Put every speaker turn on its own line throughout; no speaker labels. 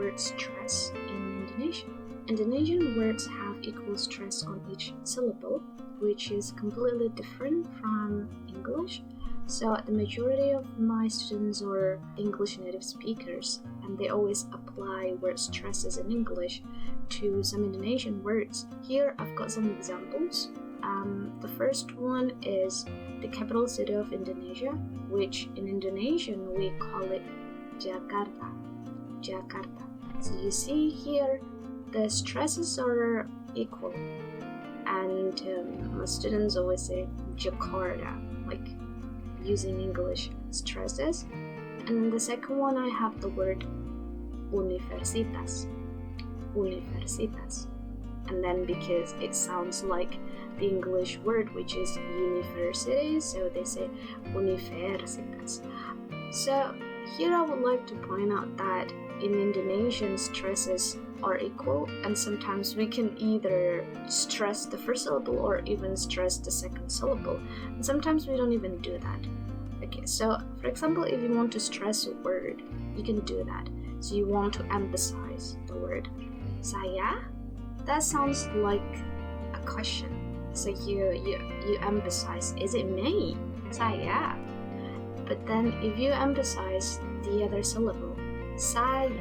word stress in Indonesian. Indonesian words have equal stress on each syllable, which is completely different from English. So the majority of my students are English native speakers, and they always apply word stresses in English to some Indonesian words. Here I've got some examples. The first one is the capital city of Indonesia, which in Indonesian we call it Jakarta. Jakarta. So you see here the stresses are equal, and my students always say Jakarta, like using English stresses. And the second one, I have the word universitas. Universitas. And then because it sounds like the English word, which is university, so they say universitas. So here I would like to point out that in Indonesian, stresses are equal, and sometimes we can either stress the first syllable or even stress the second syllable, and sometimes we don't even do that. Okay, so for example, if you want to stress a word, you can do that. So you want to emphasize the word saya. That sounds like a question. So you emphasize, is it me? Saya. But then if you emphasize the other syllable, saya,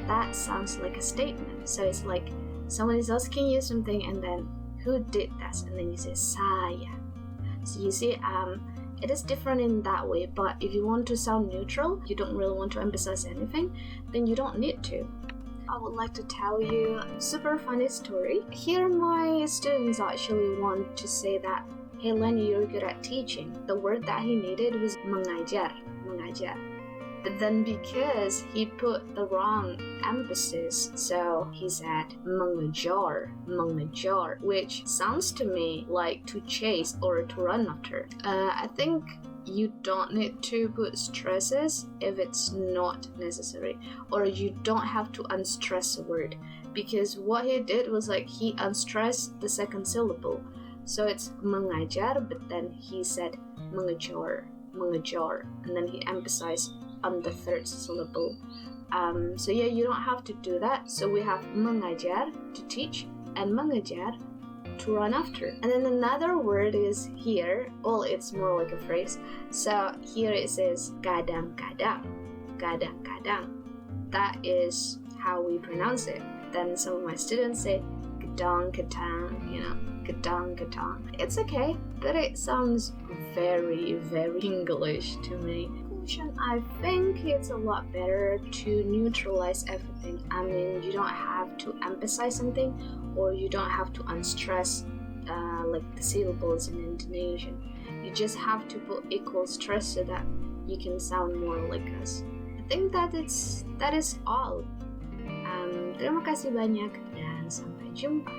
that sounds like a statement. So it's like someone is asking you something, and then who did that? And then you say saya. So you see, it is different in that way. But if you want to sound neutral, you don't really want to emphasize anything, then you don't need to. I would like to tell you a super funny story. Here my students actually want to say that, hey Lenny, you're good at teaching. The word that he needed was mengajar. But then because he put the wrong emphasis, so he said mengejar, which sounds to me like to chase or to run after. I think you don't need to put stresses if it's not necessary, or you don't have to unstress a word, because what he did was like he unstressed the second syllable. So it's mengajar, but then he said mengejar, and then he emphasized on the third syllable. So yeah, you don't have to do that. So we have mengajar, to teach, and mengejar, to run after. And then another word is here, well, it's more like a phrase. So here it says kadang-kadang. That is how we pronounce it. Then some of my students say kadang-kadang, kadang-kadang. It's okay, but it sounds very, very English to me. I think it's a lot better to neutralize everything. I mean, you don't have to emphasize something, or you don't have to unstress like the syllables in Indonesian. You just have to put equal stress so that you can sound more like us. I think that is all. Terima kasih banyak dan sampai jumpa.